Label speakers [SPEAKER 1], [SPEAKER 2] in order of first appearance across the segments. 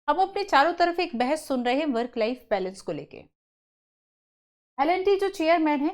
[SPEAKER 1] हम अपने चारों तरफ एक बहस सुन रहे हैं वर्क लाइफ बैलेंस को लेके। एलएनटी जो चेयरमैन है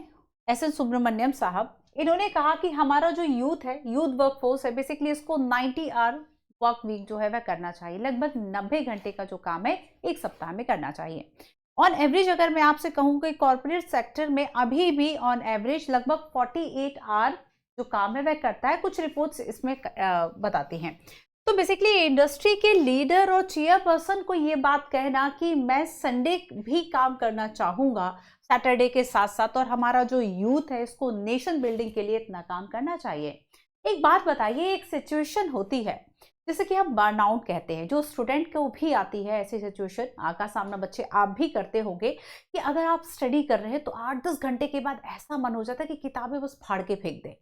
[SPEAKER 1] एस एन सुब्रमण्यम साहब, इन्होंने कहा कि हमारा जो यूथ है, यूथ वर्कफोर्स है, बेसिकली इसको 90 आवर वर्क वीक जो है वह करना चाहिए। लगभग 90 घंटे का जो काम है एक सप्ताह में करना चाहिए। ऑन एवरेज अगर मैं आपसे कहूँ कि कॉर्पोरेट सेक्टर में अभी भी ऑन एवरेज लगभग 48 आवर जो काम है वह करता है। कुछ रिपोर्ट्स इसमें बताती हैं। तो बेसिकली इंडस्ट्री के लीडर और चेयरपर्सन को ये बात कहना कि मैं संडे भी काम करना चाहूंगा सैटरडे के साथ साथ, और हमारा जो यूथ है इसको नेशन बिल्डिंग के लिए इतना काम करना चाहिए। एक बात बताइए, एक सिचुएशन होती है जैसे कि हम बर्नआउट कहते हैं, जो स्टूडेंट को भी आती है ऐसी सिचुएशन, आका सामना बच्चे आप भी करते होंगे कि अगर आप स्टडी कर रहे हैं तो 8-10 घंटे के बाद ऐसा मन हो जाता है कि किताबें बस फाड़ के फेंक दें।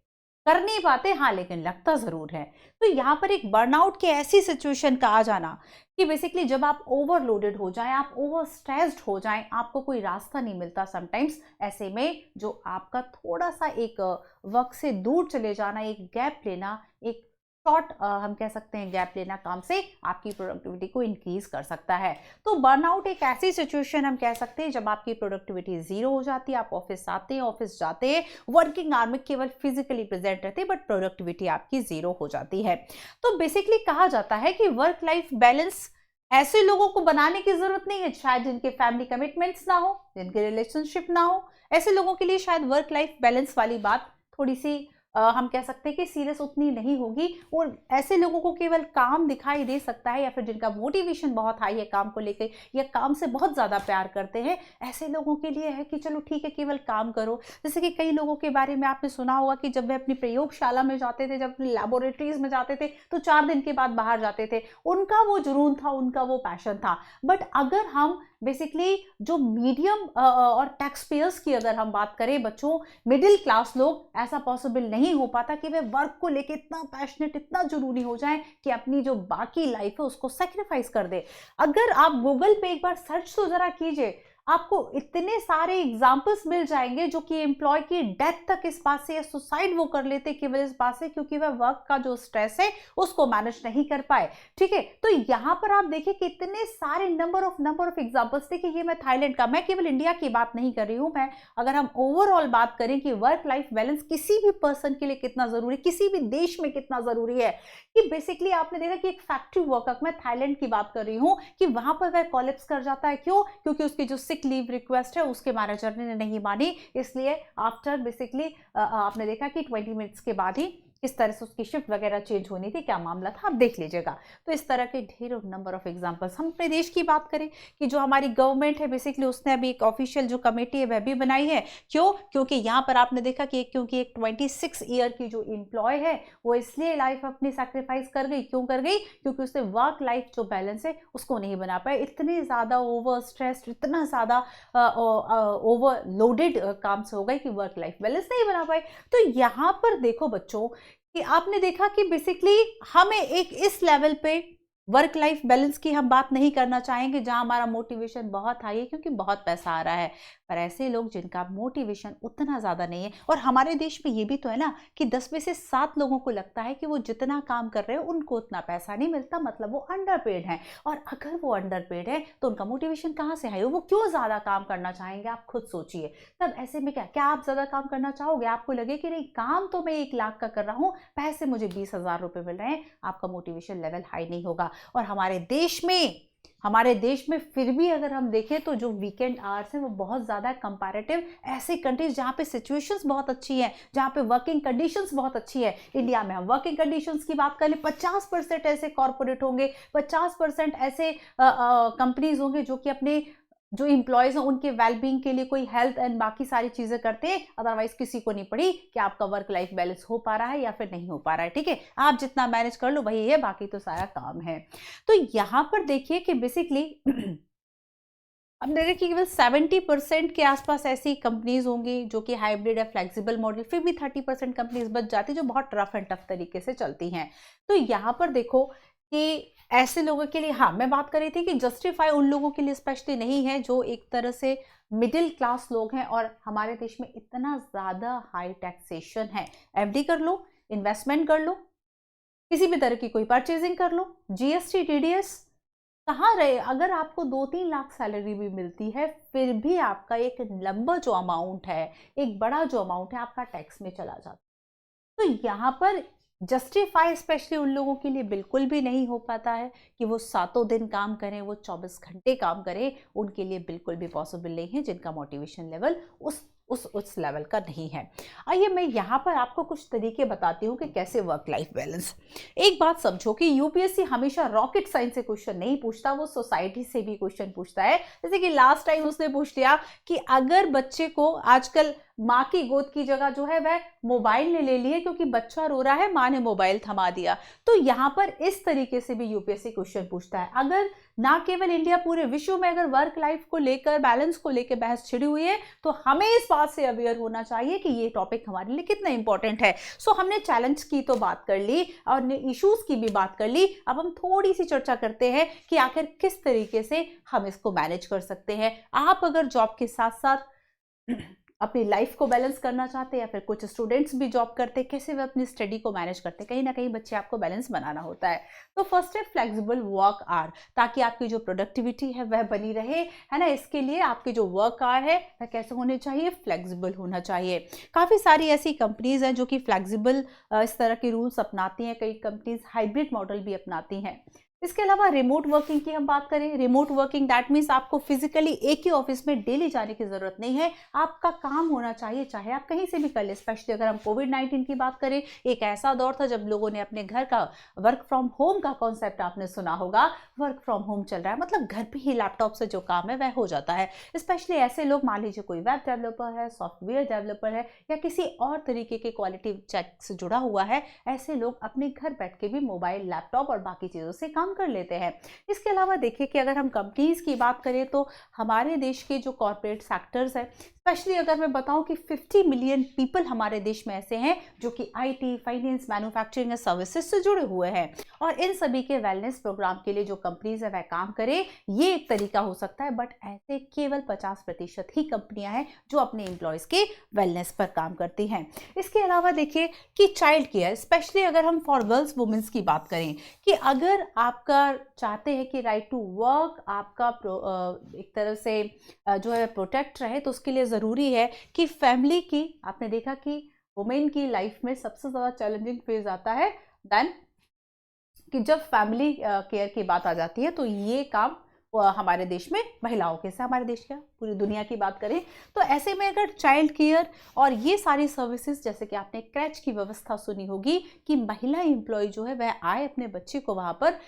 [SPEAKER 1] कर नहीं पाते हाँ, लेकिन लगता जरूर है। तो यहाँ पर एक बर्नआउट की ऐसी सिचुएशन का आ जाना कि बेसिकली जब आप ओवरलोडेड हो जाएं, आप ओवर स्ट्रेस्ड हो जाएं, आपको कोई रास्ता नहीं मिलता समटाइम्स, ऐसे में जो आपका थोड़ा सा एक वर्क से दूर चले जाना, एक गैप लेना, एक शॉर्ट हम कह सकते हैं गैप लेना काम से आपकी प्रोडक्टिविटी को इंक्रीज कर सकता है। तो बर्नआउट एक ऐसी सिचुएशन हम कह सकते हैं जब आपकी प्रोडक्टिविटी जीरो हो जाती है। आप ऑफिस आते हैं, ऑफिस जाते हैं, वर्किंग आवर में केवल फिजिकली प्रेजेंट रहते हैं, बट प्रोडक्टिविटी आपकी जीरो हो जाती है। तो बेसिकली कहा जाता है कि वर्क लाइफ बैलेंस ऐसे लोगों को बनाने की जरूरत नहीं है शायद जिनके फैमिली कमिटमेंट्स ना हो, जिनके रिलेशनशिप ना हो। ऐसे लोगों के लिए शायद वर्क लाइफ बैलेंस वाली बात थोड़ी सी हम कह सकते हैं कि सीरियस उतनी नहीं होगी, और ऐसे लोगों को केवल काम दिखाई दे सकता है, या फिर जिनका मोटिवेशन बहुत हाई है काम को लेकर, या काम से बहुत ज़्यादा प्यार करते हैं, ऐसे लोगों के लिए है कि चलो ठीक है केवल काम करो। जैसे कि कई लोगों के बारे में आपने सुना होगा कि जब वे अपनी प्रयोगशाला में जाते थे, जब अपनी लैबोरेटरीज में जाते थे, तो 4 दिन के बाद बाहर जाते थे। उनका वो जुनून था, उनका वो पैशन था। बट अगर हम बेसिकली जो मीडियम और टैक्स पेयर्स की अगर हम बात करें, बच्चों मिडिल क्लास लोग, ऐसा पॉसिबल नहीं हो पाता कि वे वर्क को लेके इतना पैशनेट, इतना जुनूनी हो जाएं कि अपनी जो बाकी लाइफ है उसको सेक्रीफाइस कर दे। अगर आप गूगल पे एक बार सर्च तो जरा कीजिए, आपको इतने सारे एग्जाम्पल्स मिल जाएंगे जो कि एम्प्लॉय की डेथ तक इस बात से, या सुसाइड वो कर लेते केवल इस बात से क्योंकि वह वर्क का जो स्ट्रेस है उसको मैनेज नहीं कर पाए। ठीक है, तो यहां पर आप देखिए कि इतने सारे नंबर ऑफ एग्जाम्पल्स। देखिए ये मैं थाईलैंड का, मैं केवल इंडिया की बात नहीं कर रही हूं, मैं अगर हम ओवरऑल बात करें कि वर्क लाइफ बैलेंस किसी भी पर्सन के लिए कितना जरूरी, किसी भी देश में कितना जरूरी है, कि बेसिकली आपने देखा कि एक फैक्ट्री वर्कर, मैं थाईलैंड की बात कर रही हूं, कि वहां पर वह कोलैप्स कर जाता है। क्यों? क्योंकि उसकी जो सिक लीव रिक्वेस्ट है उसके मैनेजर ने नहीं मानी, इसलिए आफ्टर बेसिकली आपने देखा कि 20 मिनट्स के बाद ही किस तरह से उसकी शिफ्ट वगैरह चेंज होनी थी, क्या मामला था आप देख लीजिएगा। तो इस तरह के ढेरों नंबर ऑफ एग्जांपल्स। हम अपने देश की बात करें कि जो हमारी गवर्नमेंट है बेसिकली उसने अभी एक ऑफिशियल जो कमेटी है वह भी बनाई है। क्यों? क्योंकि यहाँ पर आपने देखा कि क्योंकि एक 26 ईयर की जो एम्प्लॉय है वो इसलिए लाइफ अपनी सैक्रिफाइस कर गई। क्यों कर गई? क्योंकि उसने वर्क लाइफ जो बैलेंस है उसको नहीं बना पाए। इतने ज़्यादा ओवर स्ट्रेस्ड, इतना ज़्यादा ओवरलोडेड काम से हो गए कि वर्क लाइफ बैलेंस नहीं बना पाए। तो यहाँ पर देखो बच्चों कि आपने देखा कि बेसिकली हमें एक इस लेवल पे वर्क लाइफ बैलेंस की हम बात नहीं करना चाहेंगे जहां हमारा मोटिवेशन बहुत हाई है क्योंकि बहुत पैसा आ रहा है, पर ऐसे लोग जिनका मोटिवेशन उतना ज़्यादा नहीं है। और हमारे देश में ये भी तो है ना कि 10 में से 7 लोगों को लगता है कि वो जितना काम कर रहे हैं उनको उतना पैसा नहीं मिलता, मतलब वो अंडरपेड हैं। और अगर वो अंडरपेड है तो उनका मोटिवेशन कहाँ से हाई हो, वो क्यों ज़्यादा काम करना चाहेंगे, आप खुद सोचिए। तब ऐसे में क्या क्या आप ज़्यादा काम करना चाहोगे? आपको लगे कि नहीं, काम तो मैं 1 लाख का कर रहा हूँ, पैसे मुझे 20,000 रुपये मिल रहे हैं, आपका मोटिवेशन लेवल हाई नहीं होगा। और हमारे देश में फिर भी अगर हम देखें तो जो वीकेंड आवर्स हैं वो बहुत ज़्यादा कंपैरेटिव ऐसे कंट्रीज जहाँ पे सिचुएशंस बहुत अच्छी हैं, जहाँ पे वर्किंग कंडीशंस बहुत अच्छी है। इंडिया में हम वर्किंग कंडीशंस की बात करें, 50% ऐसे कॉर्पोरेट होंगे, 50% ऐसे कंपनीज होंगे जो कि अपने जो इंप्लॉयज हैं उनके वेलबींग के लिए कोई हेल्थ एंड बाकी सारी चीजें करते हैं। अदरवाइज किसी को नहीं पड़ी कि आपका वर्क लाइफ बैलेंस हो पा रहा है या फिर नहीं हो पा रहा है। ठीक है, आप जितना मैनेज कर लो वही है, बाकी तो सारा काम है। तो यहां पर देखिए कि बेसिकली अब देखिए कि केवल 70% के आसपास ऐसी कंपनीज होंगी जो कि हाइब्रिड या फ्लेक्सिबल मॉडल, फिर भी 30% कंपनीज बच जाती जो बहुत रफ एंड टफ तरीके से चलती हैं। तो यहाँ पर देखो कि ऐसे लोगों के लिए, हाँ मैं बात कर रही थी कि जस्टिफाई उन लोगों के लिए स्पेशली नहीं है जो एक तरह से मिडिल क्लास लोग हैं और हमारे देश में इतना ज़्यादा हाई टैक्सेशन है। एफडी कर लो, इन्वेस्टमेंट कर लो, किसी भी तरह की कोई परचेजिंग कर लो, जीएसटी टीडीएस, कहाँ रहे, अगर आपको 2-3 लाख सैलरी भी मिलती है फिर भी आपका एक लंबा जो अमाउंट है, एक बड़ा जो अमाउंट है आपका टैक्स में चला जाता है। तो यहाँ पर जस्टिफाई स्पेशली उन लोगों के लिए बिल्कुल भी नहीं हो पाता है कि वो 7 दिन काम करें, वो 24 घंटे काम करें, उनके लिए बिल्कुल भी पॉसिबल नहीं है जिनका मोटिवेशन लेवल उस लेवल का नहीं है। आइए मैं यहाँ पर आपको कुछ तरीके बताती हूँ कि कैसे वर्क लाइफ बैलेंस। एक बात समझो कि यूपीएससी हमेशा रॉकेट साइंस से क्वेश्चन नहीं पूछता, वो सोसाइटी से भी क्वेश्चन पूछता है। जैसे कि लास्ट टाइम उसने पूछ लिया कि अगर बच्चे को आजकल माँ की गोद की जगह जो है वह मोबाइल ने ले ली है क्योंकि बच्चा रो रहा है, माँ ने मोबाइल थमा दिया, तो यहाँ पर इस तरीके से भी यूपीएससी क्वेश्चन पूछता है। अगर ना केवल इंडिया, पूरे विश्व में अगर वर्क लाइफ को लेकर, बैलेंस को लेकर बहस छिड़ी हुई है तो हमें इस बात से अवेयर होना चाहिए कि ये टॉपिक हमारे लिए कितना इंपॉर्टेंट है। सो हमने चैलेंज की तो बात कर ली और इश्यूज की भी बात कर ली, अब हम थोड़ी सी चर्चा करते हैं कि आखिर किस तरीके से हम इसको मैनेज कर सकते हैं। आप अगर जॉब के साथ साथ अपनी लाइफ को बैलेंस करना चाहते हैं, या फिर कुछ स्टूडेंट्स भी जॉब करते हैं, कैसे वे अपनी स्टडी को मैनेज करते हैं, कहीं ना कहीं बच्चे आपको बैलेंस बनाना होता है। तो फर्स्ट है फ्लेक्सिबल वर्क आवर, ताकि आपकी जो प्रोडक्टिविटी है वह बनी रहे, है ना। इसके लिए आपके जो वर्क आवर है वह कैसे होने चाहिए, फ्लेक्सिबल होना चाहिए। काफ़ी सारी ऐसी कंपनीज हैं जो कि फ्लेक्सिबल इस तरह के रूल्स अपनाती हैं, कई कंपनीज हाइब्रिड मॉडल भी अपनाती हैं। इसके अलावा रिमोट वर्किंग की हम बात करें, रिमोट वर्किंग दैट मीन्स आपको फिजिकली एक ही ऑफिस में डेली जाने की जरूरत नहीं है, आपका काम होना चाहिए चाहे आप कहीं से भी कर ले। स्पेशली अगर हम कोविड-19 की बात करें, एक ऐसा दौर था जब लोगों ने अपने घर का वर्क फ्रॉम होम का कॉन्सेप्ट आपने सुना होगा, वर्क फ्रॉम होम चल रहा है, मतलब घर पे ही लैपटॉप से जो काम है वह हो जाता है। स्पेशली ऐसे लोग, मान लीजिए कोई वेब डेवलपर है, सॉफ्टवेयर डेवलपर है, या किसी और तरीके के क्वालिटी चेक से जुड़ा हुआ है, ऐसे लोग अपने घर बैठ के भी मोबाइल, लैपटॉप और बाकी चीज़ों से काम कर लेते हैं। इसके अलावा देखिए कि अगर हम कंपनीज की बात करें तो हमारे देश के जो कॉर्पोरेट सेक्टर्स हैं, स्पेशली अगर मैं बताऊं कि 50 मिलियन पीपल हमारे देश में ऐसे हैं जो कि आईटी, फाइनेंस, मैन्युफैक्चरिंग या सर्विसेज से जुड़े हुए हैं, और इन सभी के वेलनेस प्रोग्राम के लिए जो कंपनीज है वह काम करे, ये एक तरीका हो सकता है। बट ऐसे केवल 50% ही कंपनियां हैं जो अपने एम्प्लॉयज के वेलनेस पर काम करती हैं। इसके अलावा देखिए कि चाइल्ड केयर, स्पेशली अगर हम फॉर गर्ल्स वुमेन्स की बात करें, कि अगर आपका चाहते हैं कि राइट टू वर्क आपका एक तरह से जो है प्रोटेक्ट रहे, तो उसके लिए ज़रूरी है कि फैमिली की, आपने देखा कि वुमेन की लाइफ में सबसे ज़्यादा चैलेंजिंग फेज आता है देन कि जब फैमिली केयर की बात आ जाती है, तो ये काम हमारे देश में महिलाओं के से, हमारे देश क्या पूरी दुनिया की बात करें तो ऐसे में अगर चाइल्ड केयर और ये सारी सर्विसेज, जैसे कि आपने क्रैच की व्यवस्था सुनी होगी कि महिला एम्प्लॉय जो है वह आए अपने बच्चे को वहाँ पर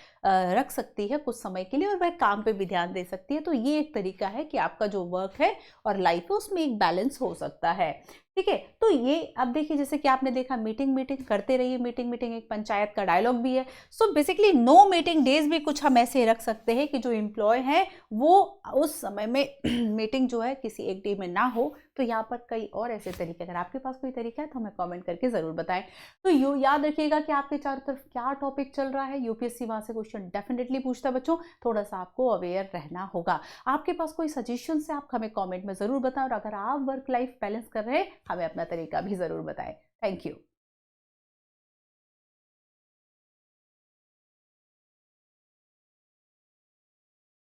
[SPEAKER 1] रख सकती है कुछ समय के लिए और वह काम पे भी ध्यान दे सकती है। तो ये एक तरीका है कि आपका जो वर्क है और लाइफ है उसमें एक बैलेंस हो सकता है। ठीक है, तो ये अब देखिए जैसे कि आपने देखा मीटिंग करते रहिए, मीटिंग एक पंचायत का डायलॉग भी है। So basically no meeting days भी कुछ हम ऐसे रख सकते हैं कि जो एम्प्लॉय है वो उस समय में मीटिंग जो है किसी एक डे में ना हो। तो यहाँ पर कई और ऐसे तरीके, अगर आपके पास कोई तरीका है तो हमें कमेंट करके ज़रूर बताएं। तो यू याद रखिएगा कि आपके चारों तरफ क्या टॉपिक चल रहा है, यूपीएससी वहाँ से क्वेश्चन डेफिनेटली पूछता है बच्चों, थोड़ा सा आपको अवेयर रहना होगा। आपके पास कोई सजेशन है आप हमें कॉमेंट में ज़रूर बताएं, और अगर आप वर्क लाइफ बैलेंस कर रहे हैं हमें अपना तरीका भी ज़रूर बताएं। Thank you.